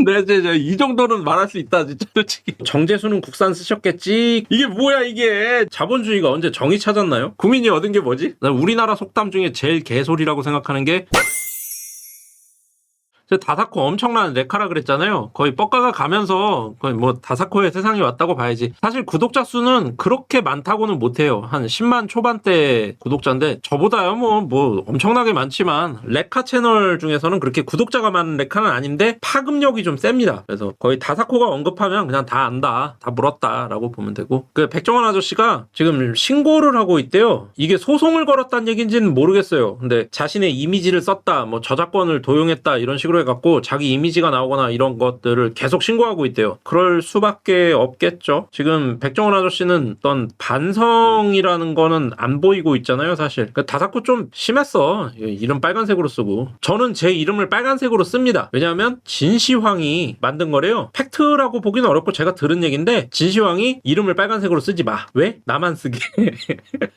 네, 이 정도는 말할 수 있다, 진짜, 솔직히. 정제수는 국산 쓰셨겠지? 이게 뭐야, 이게. 자본주의가 언제 정의 찾았나요? 국민이 얻은 게 뭐지? 난 우리나라 속담 중에 제일 개소리라고 생각하는 게 저 다사코 엄청난 레카라 그랬잖아요. 거의 뻑가가 가면서 거의 뭐 다사코의 세상이 왔다고 봐야지. 사실 구독자 수는 그렇게 많다고는 못해요. 한 10만 초반대 구독자인데 저보다요 뭐 엄청나게 많지만 레카 채널 중에서는 그렇게 구독자가 많은 레카는 아닌데 파급력이 좀 셉니다. 그래서 거의 다사코가 언급하면 그냥 다 안다, 다 물었다라고 보면 되고 그 백종원 아저씨가 지금 신고를 하고 있대요. 이게 소송을 걸었다는 얘기인지는 모르겠어요. 근데 자신의 이미지를 썼다, 뭐 저작권을 도용했다 이런 식으로 해갖고 자기 이미지가 나오거나 이런 것들을 계속 신고하고 있대요. 그럴 수밖에 없겠죠. 지금 백종원 아저씨는 어떤 반성이라는 거는 안 보이고 있잖아요, 사실. 그러니까 다사코 좀 심했어. 이름 빨간색으로 쓰고. 저는 제 이름을 빨간색으로 씁니다. 왜냐하면 진시황이 만든 거래요. 팩트라고 보기는 어렵고 제가 들은 얘기인데 진시황이 이름을 빨간색으로 쓰지 마. 왜? 나만 쓰게.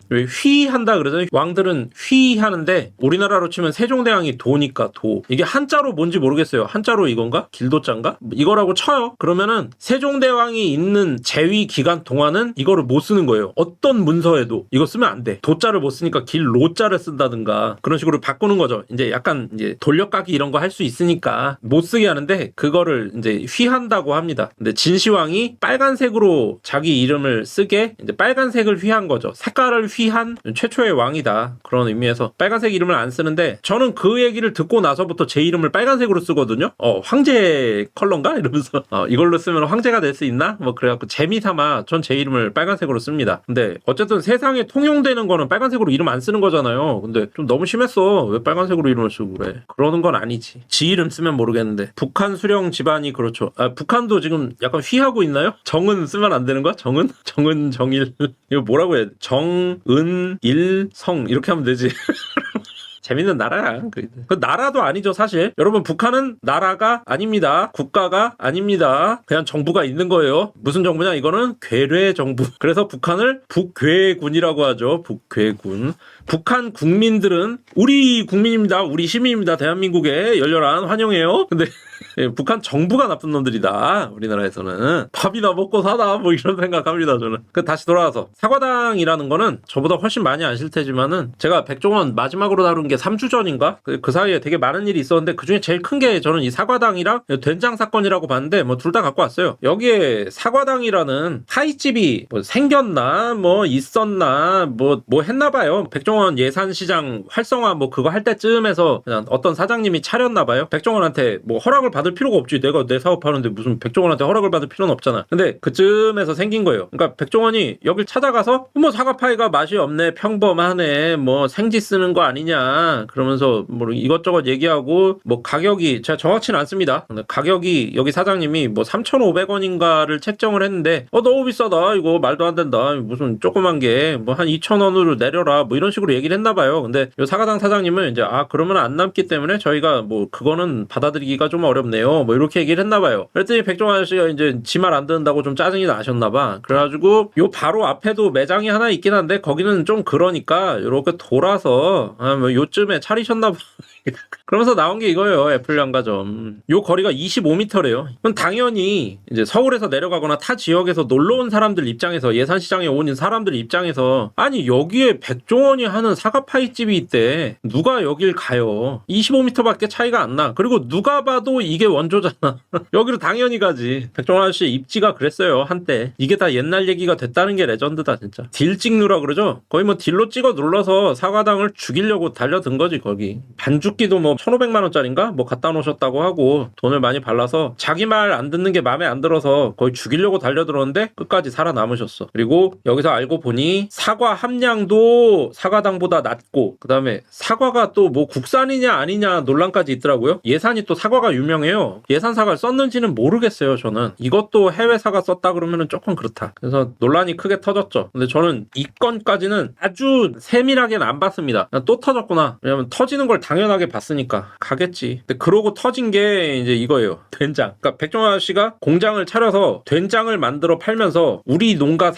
왜 휘한다 그러잖아요. 왕들은 휘하는데 우리나라로 치면 세종대왕이 도니까 도. 이게 한자로 뭔지 모르겠어요. 한자로 이건가? 길도자인가? 이거라고 쳐요. 그러면은 세종대왕이 있는 재위 기간 동안은 이거를 못 쓰는 거예요. 어떤 문서에도 이거 쓰면 안 돼. 도자를 못 쓰니까 길로자를 쓴다든가 그런 식으로 바꾸는 거죠. 이제 약간 이제 돌려깎기 이런 거 할 수 있으니까 못 쓰게 하는데 그거를 이제 휘한다고 합니다. 근데 진시황이 빨간색으로 자기 이름을 쓰게 이제 빨간색을 휘한 거죠. 색깔을 휘한 최초의 왕이다. 그런 의미에서 빨간색 이름을 안 쓰는데 저는 그 얘기를 듣고 나서부터 제 이름을 빨간색으로 쓰거든요. 황제 컬러인가? 이러면서 이걸로 쓰면 황제가 될 수 있나? 뭐 그래갖고 재미삼아 전 제 이름을 빨간색으로 씁니다. 근데 어쨌든 세상에 통용되는 거는 빨간색으로 이름 안 쓰는 거잖아요. 근데 좀 너무 심했어. 왜 빨간색으로 이름을 쓰고 그래? 그러는 건 아니지. 지 이름 쓰면 모르겠는데. 북한 수령 집안이 그렇죠. 북한도 지금 약간 휘하고 있나요? 정은 쓰면 안 되는 거야? 정은? 정은 정일. 이거 뭐라고 해야 돼? 정은 일성 이렇게 하면 되지. 재밌는 나라야. 그 나라도 아니죠, 사실. 여러분, 북한은 나라가 아닙니다. 국가가 아닙니다. 그냥 정부가 있는 거예요. 무슨 정부냐? 이거는 괴뢰 정부. 그래서 북한을 북괴군이라고 하죠. 북괴군. 북한 국민들은 우리 국민입니다. 우리 시민입니다. 대한민국에 열렬한 환영해요. 근데 북한 정부가 나쁜 놈들이다. 우리나라에서는 밥이나 먹고 사다 뭐 이런 생각합니다. 저는. 다시 돌아와서 사과당이라는 거는 저보다 훨씬 많이 아실 테지만은 제가 백종원 마지막으로 다룬 게 3주 전인가? 그 사이에 되게 많은 일이 있었는데 그중에 제일 큰 게 저는 이 사과당이랑 된장 사건이라고 봤는데 뭐 둘 다 갖고 왔어요. 여기에 사과당이라는 파이집이 뭐 생겼나 뭐 있었나 뭐 했나 봐요. 백종원 예산시장 활성화 뭐 그거 할 때쯤에서 그냥 어떤 사장님이 차렸나 봐요. 백종원한테 뭐 허락을 받을 필요가 없지. 내가 내 사업하는데 무슨 백종원한테 허락을 받을 필요는 없잖아. 근데 그쯤에서 생긴 거예요. 그러니까 백종원이 여길 찾아가서 뭐 사과파이가 맛이 없네, 평범하네, 뭐 생지 쓰는 거 아니냐 그러면서 뭐 이것저것 얘기하고 뭐 가격이 제가 정확치는 않습니다. 근데 가격이 여기 사장님이 뭐 3,500원인가를 책정을 했는데 너무 비싸다. 이거 말도 안 된다. 무슨 조그만 게 뭐 한 2,000원으로 내려라. 뭐 이런 식으로 얘기를 했나 봐요. 근데 요 사과당 사장님은 이제 그러면 안 남기 때문에 저희가 뭐 그거는 받아들이기가 좀 어렵네요. 뭐 이렇게 얘기를 했나 봐요. 그랬더니 백종원 아저씨가 이제 지 말 안 듣는다고 좀 짜증이 나셨나 봐. 그래가지고 요 바로 앞에도 매장이 하나 있긴 한데 거기는 좀 그러니까 요렇게 돌아서 뭐 요쯤에 차리셨나 봐. 그러면서 나온 게 이거예요. 애플양가점. 요 거리가 25m래요. 그럼 당연히 이제 서울에서 내려가거나 타 지역에서 놀러 온 사람들 입장에서 예산시장에 온 사람들 입장에서 아니 여기에 백종원이 하는 사과파이집이 있대. 누가 여길 가요. 25m밖에 차이가 안 나. 그리고 누가 봐도 이게 원조잖아. 여기로 당연히 가지. 백종원 아저씨 입지가 그랬어요. 한때. 이게 다 옛날 얘기가 됐다는 게 레전드다 진짜. 딜 찍누라 그러죠. 거의 뭐 딜로 찍어 눌러서 사과당을 죽이려고 달려든 거지 거기. 반죽기도 뭐 1,500만 원짜리인가? 뭐 갖다 놓으셨다고 하고 돈을 많이 발라서 자기 말 안 듣는 게 마음에 안 들어서 거의 죽이려고 달려들었는데 끝까지 살아남으셨어. 그리고 여기서 알고 보니 사과 함량도 사과당보다 낮고 그 다음에 사과가 또 뭐 국산이냐 아니냐 논란까지 있더라고요. 예산이 또 사과가 유명해요. 예산 사과를 썼는지는 모르겠어요. 저는 이것도 해외 사과 썼다 그러면은 조금 그렇다. 그래서 논란이 크게 터졌죠. 근데 저는 이 건까지는 아주 세밀하게는 안 봤습니다. 그냥 또 터졌구나. 왜냐면 터지는 걸 당연하게 봤으니까 가겠지. 근데 그러고 터진 게 이제 이거예요. 된장. 그러니까 백종원 아저씨가 공장을 차려서 된장을 만들어 팔면서 우리 농가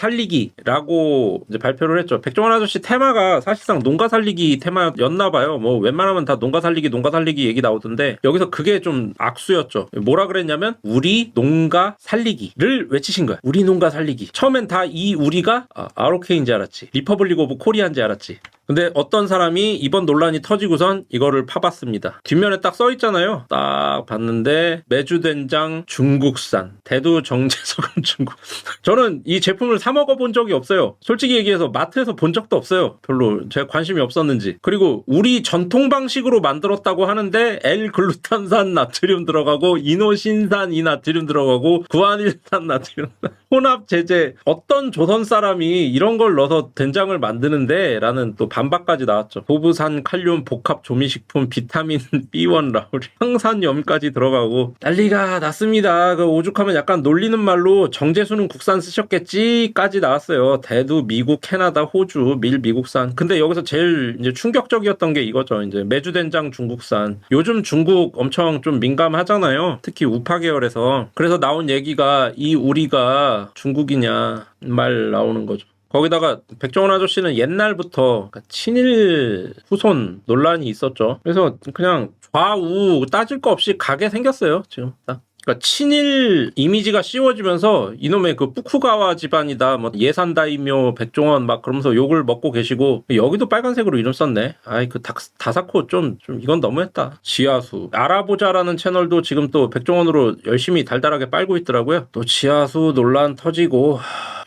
살리기라고 이제 발표를 했죠. 백종원 아저씨 테마가 사실상 농가 살리기 테마였나 봐요. 뭐 웬만하면 다 농가 살리기 얘기 나오던데 여기서 그게 좀 박수였죠. 뭐라 그랬냐면 우리 농가 살리기를 외치신 거야. 우리 농가 살리기. 처음엔 다 이 우리가 ROK인 줄 알았지. 리퍼블릭 오브 코리아인 줄 알았지. 근데 어떤 사람이 이번 논란이 터지고선 이거를 파봤습니다. 뒷면에 딱 써있잖아요. 딱 봤는데 메주된장 중국산, 대두 정제소금 중국. 저는 이 제품을 사 먹어본 적이 없어요. 솔직히 얘기해서 마트에서 본 적도 없어요. 별로 제가 관심이 없었는지. 그리고 우리 전통 방식으로 만들었다고 하는데 L글루탄산 나트륨 들어가고 이노신산 이나트륨 들어가고 구안일산 나트륨 혼합 제제. 어떤 조선 사람이 이런 걸 넣어서 된장을 만드는데 라는 또 반박까지 나왔죠. 보부산 칼륨 복합 조미식품 비타민 B1 라우리 항산염까지 들어가고 난리가 났습니다. 그 오죽하면 약간 놀리는 말로 정제수는 국산 쓰셨겠지까지 나왔어요. 대두 미국 캐나다 호주 밀 미국산. 근데 여기서 제일 이제 충격적이었던 게 이거죠. 이제 메주된장 중국산. 요즘 중국 엄청 좀 민감하잖아요. 특히 우파 계열에서. 그래서 나온 얘기가 이 우리가 중국이냐 말 나오는 거죠. 거기다가 백종원 아저씨는 옛날부터 친일 후손 논란이 있었죠. 그래서 그냥 좌우 따질 거 없이 가게 생겼어요. 지금 딱. 그러니까 친일 이미지가 씌워지면서 이놈의 그 뿌쿠가와 집안이다, 뭐 예산 다이묘 백종원 막 그러면서 욕을 먹고 계시고 여기도 빨간색으로 이름 썼네. 아이 그 다사코 좀 이건 너무했다. 지하수 알아보자라는 채널도 지금 또 백종원으로 열심히 달달하게 빨고 있더라고요. 또 지하수 논란 터지고.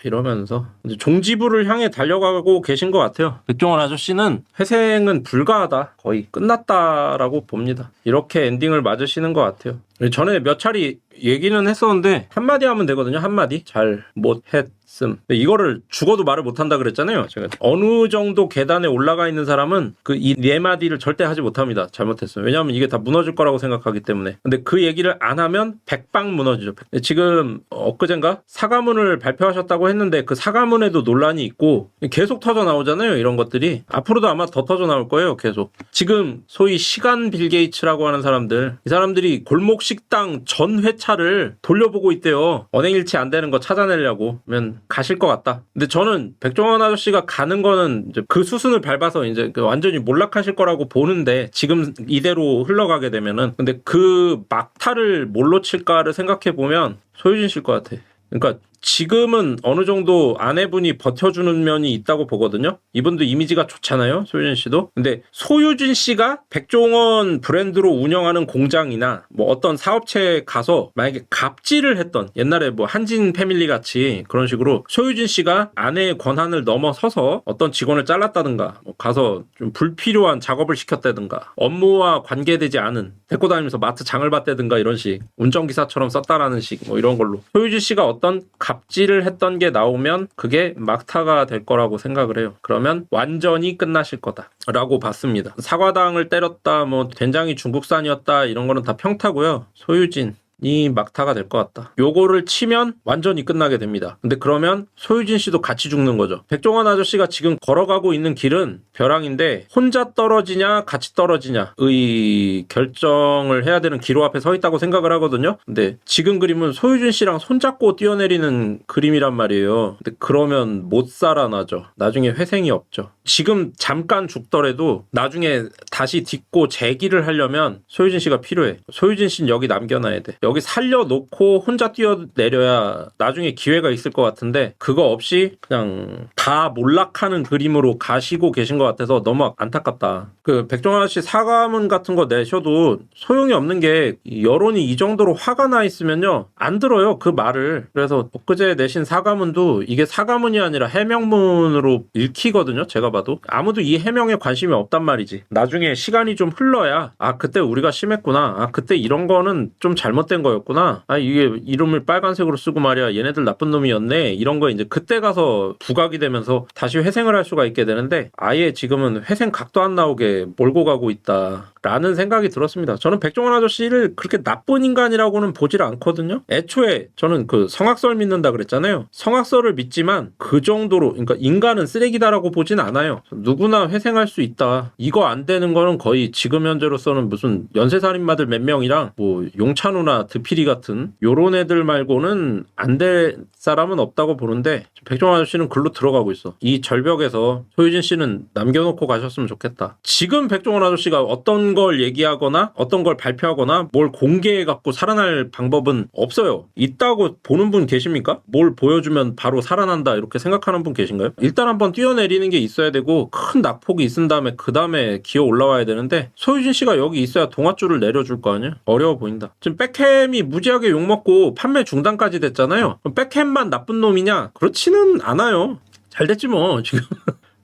이러면서 이제 종지부를 향해 달려가고 계신 것 같아요. 백종원 아저씨는 회생은 불가하다, 거의 끝났다라고 봅니다. 이렇게 엔딩을 맞으시는 것 같아요. 전에 몇 차례 얘기는 했었는데 한마디 하면 되거든요. 한마디. 잘 못했음. 근데 이거를 죽어도 말을 못한다 그랬잖아요. 제가 어느 정도 계단에 올라가 있는 사람은 그 이 네 마디를 절대 하지 못합니다. 잘못했어요. 왜냐하면 이게 다 무너질 거라고 생각하기 때문에. 근데 그 얘기를 안 하면 백방 무너지죠. 지금 엊그젠가 사과문을 발표하셨다고 했는데 그 사과문에도 논란이 있고 계속 터져 나오잖아요. 이런 것들이 앞으로도 아마 더 터져 나올 거예요. 계속. 지금 소위 시간 빌 게이츠라고 하는 사람들, 이 사람들이 골목 식당 전 회차를 돌려보고 있대요. 언행일치 안 되는 거 찾아내려고. 면 가실 것 같다. 근데 저는 백종원 아저씨가 가는 거는 이제 그 수순을 밟아서 이제 완전히 몰락하실 거라고 보는데, 지금 이대로 흘러가게 되면은. 근데 그 막타를 뭘로 칠까를 생각해 보면 소유진 씨일 것 같아. 그러니까 지금은 어느 정도 아내분이 버텨주는 면이 있다고 보거든요. 이분도 이미지가 좋잖아요. 소유진 씨도. 근데 소유진 씨가 백종원 브랜드로 운영하는 공장이나 뭐 어떤 사업체에 가서 만약에 갑질을 했던, 옛날에 뭐 한진 패밀리 같이 그런 식으로 소유진 씨가 아내의 권한을 넘어서서 어떤 직원을 잘랐다든가, 뭐 가서 좀 불필요한 작업을 시켰다든가, 업무와 관계되지 않은 데리고 다니면서 마트 장을 봤다든가, 이런 식 운전기사처럼 썼다라는 식, 뭐 이런 걸로 소유진 씨가 어떤 갑질을 했던 게 나오면 그게 막타가 될 거라고 생각을 해요. 그러면 완전히 끝나실 거다라고 봤습니다. 사과당을 때렸다, 뭐 된장이 중국산이었다, 이런 거는 다 평타고요. 소유진 이 막타가 될 것 같다. 요거를 치면 완전히 끝나게 됩니다. 근데 그러면 소유진 씨도 같이 죽는 거죠. 백종원 아저씨가 지금 걸어가고 있는 길은 벼랑인데 혼자 떨어지냐 같이 떨어지냐의 결정을 해야 되는 기로 앞에 서 있다고 생각을 하거든요. 근데 지금 그림은 소유진 씨랑 손잡고 뛰어내리는 그림이란 말이에요. 근데 그러면 못 살아나죠. 나중에 회생이 없죠. 지금 잠깐 죽더라도 나중에 다시 딛고 재기를 하려면 소유진 씨가 필요해. 소유진 씨는 여기 남겨놔야 돼. 여기 살려놓고 혼자 뛰어내려야 나중에 기회가 있을 것 같은데, 그거 없이 그냥 다 몰락하는 그림으로 가시고 계신 것 같아서 너무 안타깝다. 그 백종원 아저씨 사과문 같은 거 내셔도 소용이 없는 게, 여론이 이 정도로 화가 나 있으면요 안 들어요, 그 말을. 그래서 엊그제 내신 사과문도 이게 사과문이 아니라 해명문으로 읽히거든요. 제가 봐도 아무도 이 해명에 관심이 없단 말이지. 나중에 시간이 좀 흘러야 그때 우리가 심했구나, 그때 이런 거는 좀 잘못된 거였구나, 이게 이름을 빨간색으로 쓰고 말이야 얘네들 나쁜 놈이었네, 이런 거 이제 그때 가서 부각이 되면서 다시 회생을 할 수가 있게 되는데, 아예 지금은 회생 각도 안 나오게 몰고 가고 있다 라는 생각이 들었습니다. 저는 백종원 아저씨를 그렇게 나쁜 인간이라고는 보질 않거든요. 애초에 저는 그 성악설 믿는다 그랬잖아요. 성악설을 믿지만 그 정도로, 그러니까 인간은 쓰레기다라고 보진 않아요. 누구나 회생할 수 있다. 이거 안 되는 거는 거의 지금 현재로서는 무슨 연쇄살인마들 몇 명이랑 뭐 용찬우나 드피리 같은 요런 애들 말고는 안 될 사람은 없다고 보는데, 백종원 아저씨는 글로 들어가고 있어. 이 절벽에서 소유진 씨는 남겨놓고 가셨으면 좋겠다. 지금 백종원 아저씨가 어떤 걸 얘기하거나 어떤 걸 발표하거나 뭘 공개해갖고 살아날 방법은 없어요. 있다고 보는 분 계십니까? 뭘 보여주면 바로 살아난다 이렇게 생각하는 분 계신가요? 일단 한번 뛰어내리는 게 있어야 되고 큰 낙폭이 있은 다음에 그 다음에 기어 올라와야 되는데 소유진 씨가 여기 있어야 동아줄을 내려줄 거 아니야? 어려워 보인다. 지금 백햄이 무지하게 욕먹고 판매 중단까지 됐잖아요. 그럼 백햄만 나쁜 놈이냐? 그렇지는 않아요. 잘 됐지 뭐 지금.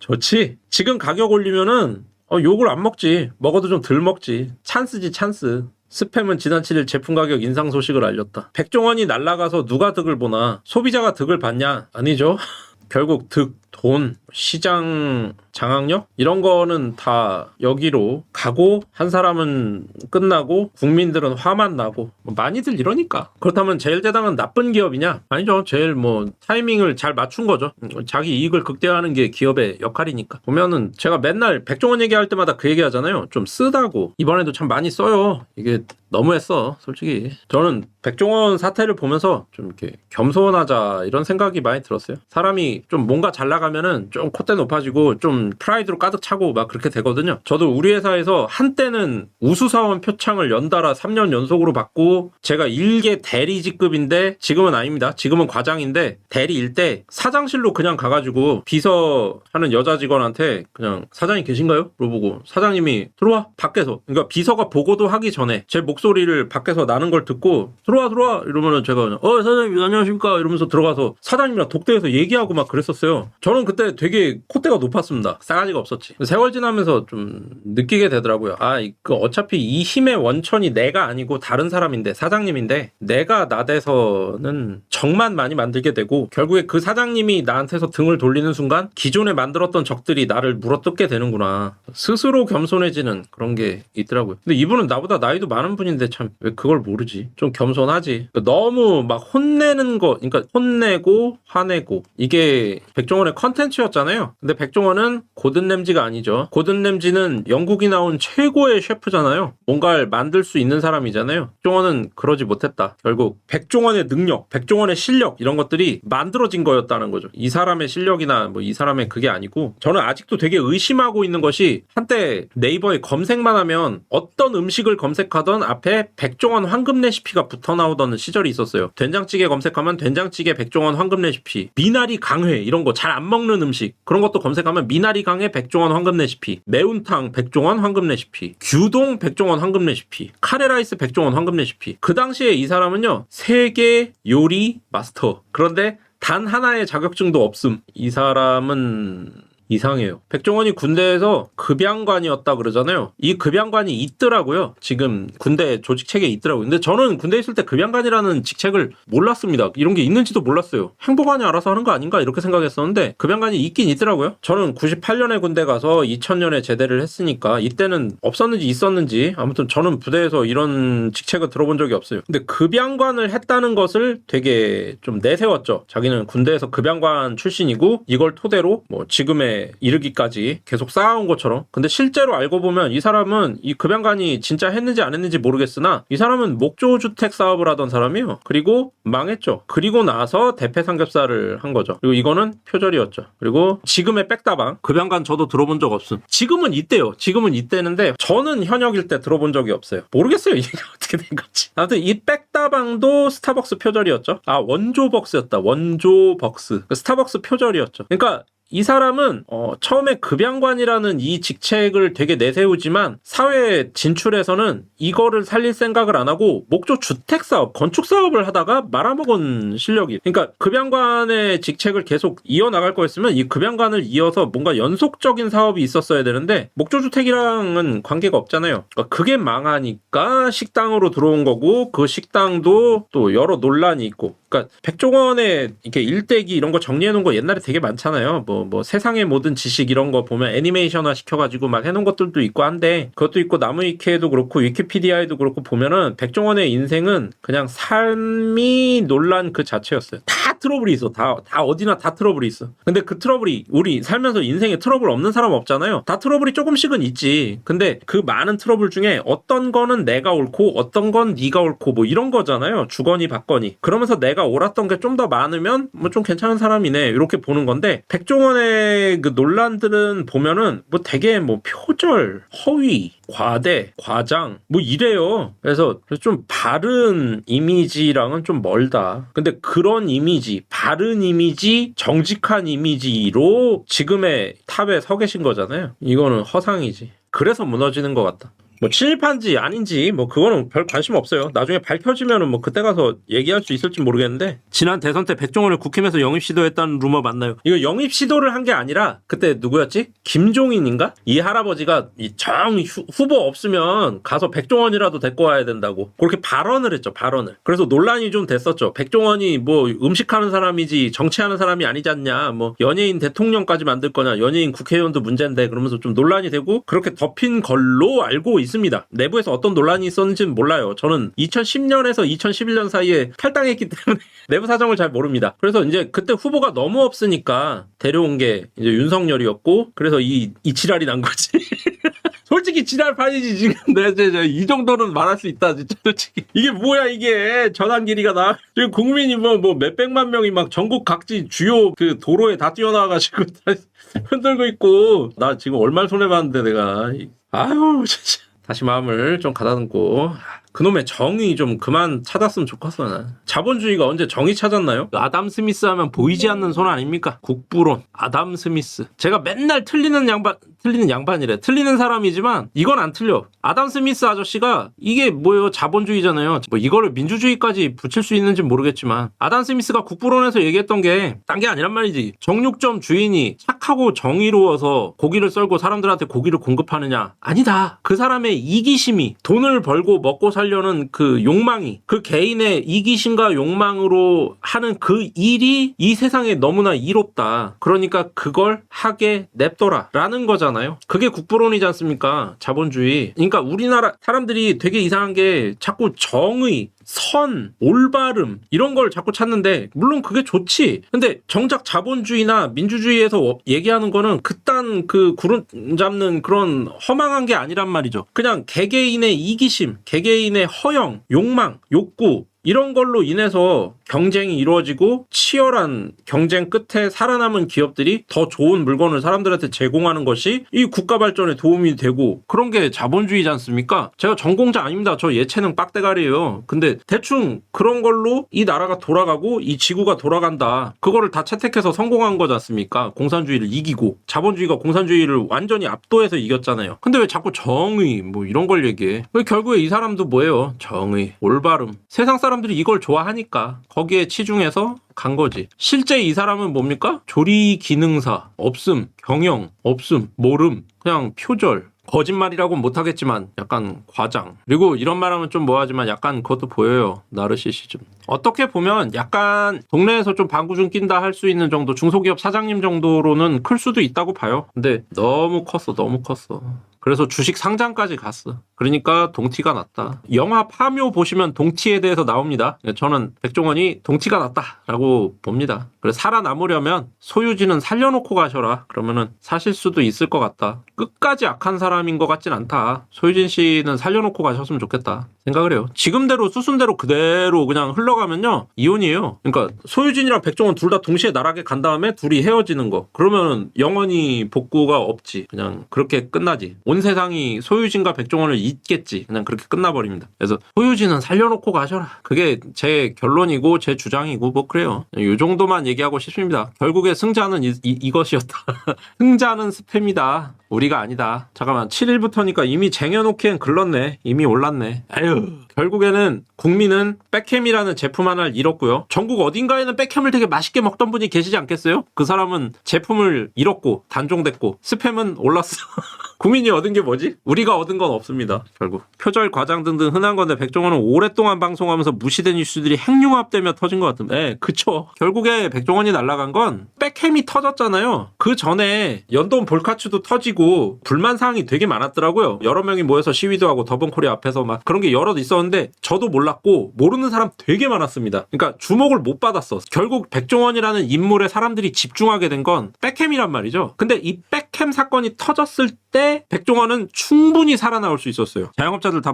좋지. 지금 가격 올리면은 욕을 안 먹지. 먹어도 좀 덜 먹지. 찬스지 찬스. 스팸은 지난 7일 제품 가격 인상 소식을 알렸다. 백종원이 날아가서 누가 득을 보나? 소비자가 득을 봤냐? 아니죠. 결국 득, 돈, 시장 장악력 이런 거는 다 여기로 가고 한 사람은 끝나고 국민들은 화만 나고 많이들 이러니까. 그렇다면 제일제당은 나쁜 기업이냐? 아니죠. 제일 타이밍을 잘 맞춘 거죠. 자기 이익을 극대화하는 게 기업의 역할이니까. 보면은 제가 맨날 백종원 얘기할 때마다 그 얘기 하잖아요. 좀 쓰다고. 이번에도 참 많이 써요. 이게 너무했어 솔직히. 저는 백종원 사태를 보면서 좀 이렇게 겸손하자 이런 생각이 많이 들었어요. 사람이 좀 뭔가 잘 나가면은 좀 콧대 높아지고 좀 프라이드로 가득 차고 막 그렇게 되거든요. 저도 우리 회사에서 한때는 우수사원 표창을 연달아 3년 연속으로 받고 제가 일개 대리직급인데 지금은 아닙니다. 지금은 과장인데 대리일 때 사장실로 그냥 가가지고 비서하는 여자 직원한테 그냥 사장님 계신가요? 물어보고 사장님이 들어와 밖에서. 그러니까 비서가 보고도 하기 전에 제 목소리를 밖에서 나는 걸 듣고 들어와 이러면은 제가 그냥 사장님 안녕하십니까 이러면서 들어가서 사장님이랑 독대해서 얘기하고 막 그랬었어요. 저는 그때 되게 콧대가 높았습니다. 싸가지가 없었지. 세월 지나면서 좀 느끼게 되더라고요. 어차피 이 힘의 원천이 내가 아니고 다른 사람인데 사장님인데 내가 나대서는 정만 많이 만들게 되고 결국에 그 사장님이 나한테서 등을 돌리는 순간 기존에 만들었던 적들이 나를 물어뜯게 되는구나. 스스로 겸손해지는 그런 게 있더라고요. 근데 이분은 나보다 나이도 많은 분인데 참 왜 그걸 모르지? 좀 겸손하지. 너무 막 혼내는 거, 그러니까 혼내고 화내고 이게 백종원의 컨텐츠였잖아요. 근데 백종원은 고든 램지가 아니죠. 고든 램지는 영국이 나온 최고의 셰프잖아요. 뭔가를 만들 수 있는 사람이잖아요. 백종원은 그러지 못했다. 결국 백종원의 능력, 백종원의 실력 이런 것들이 만들어진 거였다는 거죠. 이 사람의 실력이나 이 사람의 그게 아니고 저는 아직도 되게 의심하고 있는 것이 한때 네이버에 검색만 하면 어떤 음식을 검색하던 앞에 백종원 황금 레시피가 붙어 나오던 시절이 있었어요. 된장찌개 검색하면 된장찌개 백종원 황금 레시피, 미나리 강회 이런 거 잘 안 먹는 음식 그런 것도 검색하면 미나리 강회 백종원 황금 레시피, 매운탕 백종원 황금 레시피, 규동 백종원 황금 레시피, 카레라이스 백종원 황금 레시피. 그 당시에 이 사람은요 세계 요리 마스터. 그런데 단 하나의 자격증도 없음. 이 사람은 이상해요. 백종원이 군대에서 급양관이었다 그러잖아요. 이 급양관이 있더라고요. 지금 군대 조직책에 있더라고요. 근데 저는 군대 있을 때 급양관이라는 직책을 몰랐습니다. 이런 게 있는지도 몰랐어요. 행보관이 알아서 하는 거 아닌가 이렇게 생각했었는데 급양관이 있긴 있더라고요. 저는 98년에 군대 가서 2000년에 제대를 했으니까 이때는 없었는지 있었는지 아무튼 저는 부대에서 이런 직책을 들어본 적이 없어요. 근데 급양관을 했다는 것을 되게 좀 내세웠죠. 자기는 군대에서 급양관 출신이고 이걸 토대로 지금의 이르기까지 계속 쌓아온 것처럼. 근데 실제로 알고 보면 이 사람은 이 급양관이 진짜 했는지 안 했는지 모르겠으나 이 사람은 목조주택 사업을 하던 사람이에요. 그리고 망했죠. 그리고 나서 대패삼겹살을 한 거죠. 그리고 이거는 표절이었죠. 그리고 지금의 백다방 급양관 저도 들어본 적 없음. 지금은 있대요. 지금은 있대는데 저는 현역일 때 들어본 적이 없어요. 모르겠어요. 이게 어떻게 된 건지. 아무튼 이 백다방도 스타벅스 표절이었죠. 원조벅스였다. 원조벅스. 스타벅스 표절이었죠. 그러니까 이 사람은 처음에 급양관이라는 이 직책을 되게 내세우지만 사회에 진출해서는 이거를 살릴 생각을 안 하고 목조 주택사업, 건축사업을 하다가 말아먹은 실력이. 그러니까 급양관의 직책을 계속 이어나갈 거였으면 이 급양관을 이어서 뭔가 연속적인 사업이 있었어야 되는데 목조주택이랑은 관계가 없잖아요. 그러니까 그게 망하니까 식당으로 들어온 거고 그 식당도 또 여러 논란이 있고. 그러니까 백종원의 이렇게 일대기 이런 거 정리해 놓은 거 옛날에 되게 많잖아요. 세상의 모든 지식 이런 거 보면 애니메이션화 시켜가지고 막 해놓은 것들도 있고 한데 그것도 있고 나무위키에도 그렇고 위키피디아에도 그렇고 보면은 백종원의 인생은 그냥 삶이 논란 그 자체였어요. 다 트러블이 있어. 다 어디나 다 트러블이 있어. 근데 그 트러블이 우리 살면서 인생에 트러블 없는 사람 없잖아요. 다 트러블이 조금씩은 있지. 근데 그 많은 트러블 중에 어떤 거는 내가 옳고 어떤 건 네가 옳고 뭐 이런 거잖아요. 주거니 받거니. 그러면서 내가 옳았던 게 좀 더 많으면 뭐 좀 괜찮은 사람이네. 이렇게 보는 건데 백종원의 그 논란들은 보면은 뭐 되게 뭐 표절, 허위, 과대, 과장 뭐 이래요. 그래서 좀 바른 이미지랑은 좀 멀다. 근데 그런 이미지, 바른 이미지, 정직한 이미지로 지금의 탑에 서 계신 거잖아요. 이거는 허상이지. 그래서 무너지는 것 같다. 뭐 친일파인지 아닌지 뭐 그거는 별 관심 없어요. 나중에 밝혀지면은 뭐 그때 가서 얘기할 수 있을지 모르겠는데 지난 대선 때 백종원을 국힘에서 영입 시도했다는 루머 맞나요? 이거 영입 시도를 한 게 아니라 그때 누구였지? 김종인인가? 이 할아버지가 이 정 후보 없으면 가서 백종원이라도 데리고 와야 된다고 그렇게 발언을 했죠. 발언을. 그래서 논란이 좀 됐었죠. 백종원이 뭐 음식하는 사람이지 정치하는 사람이 아니지 않냐. 뭐 연예인 대통령까지 만들 거냐. 연예인 국회의원도 문제인데 그러면서 좀 논란이 되고 그렇게 덮인 걸로 알고 있습니다. 내부에서 어떤 논란이 있었는지는 몰라요. 저는 2010년에서 2011년 사이에 탈당했기 때문에 내부 사정을 잘 모릅니다. 그래서 이제 그때 후보가 너무 없으니까 데려온 게 이제 윤석열이었고 그래서 이 지랄이 난 거지. 솔직히 지랄판이지 지금. 이 정도는 말할 수 있다 진짜 솔직히. 이게 뭐야 이게 전환 길이가 나. 지금 국민이 뭐 몇백만 명이 막 전국 각지 주요 그 도로에 다 뛰어나와가지고 흔들고 있고 나 지금 얼마나 손해봤는데 내가. 아유 진짜. 다시 마음을 좀 가다듬고 그놈의 정의 좀 그만 찾았으면 좋겠어. 난. 자본주의가 언제 정의 찾았나요? 아담 스미스 하면 보이지 않는 손 아닙니까? 국부론 아담 스미스. 제가 맨날 틀리는 양반이래. 틀리는 사람이지만 이건 안 틀려. 아담 스미스 아저씨가 이게 뭐예요? 자본주의잖아요. 뭐 이거를 민주주의까지 붙일 수 있는지 모르겠지만 아담 스미스가 국부론에서 얘기했던 게 딴 게 아니란 말이지. 정육점 주인이 착하고 정의로워서 고기를 썰고 사람들한테 고기를 공급하느냐? 아니다. 그 사람의 이기심이 돈을 벌고 먹고 살려는 그 욕망이 그 개인의 이기심과 욕망으로 하는 그 일이 이 세상에 너무나 이롭다. 그러니까 그걸 하게 냅둬라 라는 거잖아요. 그게 국부론이지 않습니까? 자본주의. 그러니까 우리나라 사람들이 되게 이상한 게 자꾸 정의, 선, 올바름 이런 걸 자꾸 찾는데 물론 그게 좋지. 근데 정작 자본주의나 민주주의에서 얘기하는 거는 그딴 그 구름 잡는 그런 허망한 게 아니란 말이죠. 그냥 개개인의 이기심, 개개인의 허영, 욕망, 욕구 이런 걸로 인해서 경쟁이 이루어지고 치열한 경쟁 끝에 살아남은 기업들이 더 좋은 물건을 사람들한테 제공하는 것이 이 국가 발전에 도움이 되고 그런 게 자본주의지 않습니까? 제가 전공자 아닙니다. 저 예체능 빡대가리예요. 근데 대충 그런 걸로 이 나라가 돌아가고 이 지구가 돌아간다. 그거를 다 채택해서 성공한 거지 않습니까? 공산주의를 이기고 자본주의가 공산주의를 완전히 압도해서 이겼잖아요. 근데 왜 자꾸 정의 뭐 이런 걸 얘기해? 왜 결국에 이 사람도 뭐예요? 정의, 올바름. 세상 사람들이 이걸 좋아하니까 거기에 치중해서 간 거지. 실제 이 사람은 뭡니까? 조리 기능사, 없음, 경영, 없음, 모름, 그냥 표절. 거짓말이라고는 못하겠지만 약간 과장. 그리고 이런 말하면 좀 뭐하지만 약간 그것도 보여요. 나르시시즘. 어떻게 보면 약간 동네에서 좀 방구 좀 낀다 할 수 있는 정도 중소기업 사장님 정도로는 클 수도 있다고 봐요. 근데 너무 컸어. 너무 컸어. 그래서 주식 상장까지 갔어. 그러니까 동티가 났다. 영화 파묘 보시면 동티에 대해서 나옵니다. 저는 백종원이 동티가 났다라고 봅니다. 그래서 살아남으려면 소유진은 살려놓고 가셔라. 그러면은 사실 수도 있을 것 같다. 끝까지 악한 사람인 것 같진 않다. 소유진 씨는 살려놓고 가셨으면 좋겠다 생각을 해요. 지금대로 수순대로 그대로 그냥 흘러가면요 이혼이에요. 그러니까 소유진이랑 백종원 둘 다 동시에 나락에 간 다음에 둘이 헤어지는 거. 그러면은 영원히 복구가 없지. 그냥 그렇게 끝나지. 온 세상이 소유진과 백종원을 잊겠지. 그냥 그렇게 끝나버립니다. 그래서 소유진은 살려놓고 가셔라. 그게 제 결론이고 제 주장이고 뭐 그래요. 이 정도만 얘기하고 싶습니다. 결국에 승자는 이것이었다. 승자는 스팸이다. 우리가 아니다. 잠깐만 7일부터니까 이미 쟁여놓기엔 글렀네. 이미 올랐네. 아유. 결국에는 국민은 백햄이라는 제품 하나를 잃었고요. 전국 어딘가에는 백햄을 되게 맛있게 먹던 분이 계시지 않겠어요? 그 사람은 제품을 잃었고 단종됐고 스팸은 올랐어. 국민이 얻은 게 뭐지? 우리가 얻은 건 없습니다. 결국 표절 과장 등등 흔한 건데 백종원은 오랫동안 방송하면서 무시된 이슈들이 핵융합되며 터진 것 같은데 그쵸. 결국에 백종원이 날아간 건 백햄이 터졌잖아요. 그 전에 연돈 볼카츠도 터지고 불만 사항이 되게 많았더라고요. 여러 명이 모여서 시위도 하고 더본코리아 앞에서 막 그런 게 여러 있었는데 저도 몰랐고 모르는 사람 되게 많았습니다. 그러니까 주목을 못 받았어. 결국 백종원이라는 인물에 사람들이 집중하게 된 건 백햄이란 말이죠. 근데 이 백햄 사건이 터졌을 때 백종원은 충분히 살아나올 수 있었어요. 자영업자들 다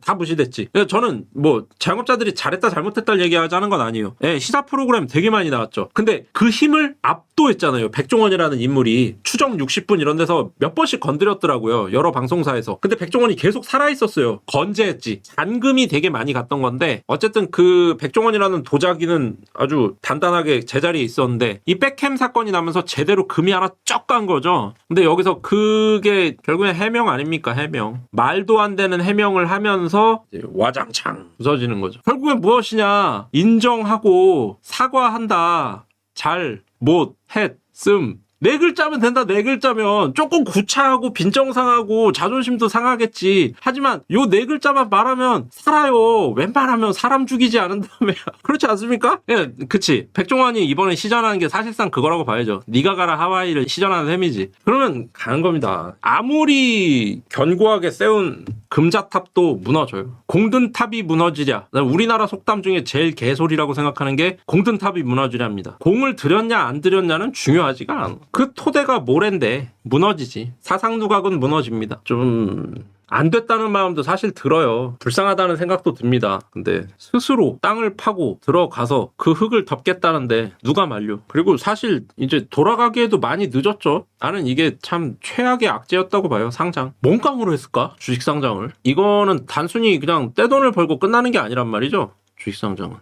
다 무시됐지. 그래서 저는 뭐 자영업자들이 잘했다 잘못했다 얘기하자는 건 아니에요. 시사 프로그램 되게 많이 나왔죠. 근데 그 힘을 압도했잖아요. 백종원이라는 인물이 추정 60분 이런 데서 몇 번씩 건드렸더라고요. 여러 방송사에서. 근데 백종원이 계속 살아있었어요. 건재했지. 잔금이 되게 많이 갔던 건데 어쨌든 그 백종원이라는 도자기는 아주 단단하게 제자리에 있었는데 이 백햄 사건이 나면서 제대로 금이 하나 쩍 간 거죠. 근데 여기서 그게 결국엔 해명 아닙니까? 해명. 말도 안 되는 해명을 하면서 이제 와장창 부서지는 거죠. 결국엔 무엇이냐? 인정하고 사과한다. 잘, 못, 했음. 네 글자면 된다. 네 글자면 조금 구차하고 빈정상하고 자존심도 상하겠지. 하지만 요 네 글자만 말하면 살아요. 웬만하면 사람 죽이지 않은 다음에 그렇지 않습니까? 예, 그치. 백종원이 이번에 시전하는 게 사실상 그거라고 봐야죠. 네가 가라 하와이를 시전하는 셈이지. 그러면 가는 겁니다. 아무리 견고하게 세운 금자탑도 무너져요. 공든탑이 무너지랴. 우리나라 속담 중에 제일 개소리라고 생각하는 게 공든탑이 무너지랴입니다. 공을 들였냐 안 들였냐는 중요하지가 않아. 그 토대가 모래인데 무너지지. 사상누각은 무너집니다. 좀 안 됐다는 마음도 사실 들어요. 불쌍하다는 생각도 듭니다. 근데 스스로 땅을 파고 들어가서 그 흙을 덮겠다는데 누가 말려. 그리고 사실 이제 돌아가기에도 많이 늦었죠. 나는 이게 참 최악의 악재였다고 봐요. 상장. 뭔감으로 했을까? 주식 상장을. 이거는 단순히 그냥 떼돈을 벌고 끝나는 게 아니란 말이죠. 주식 상장은.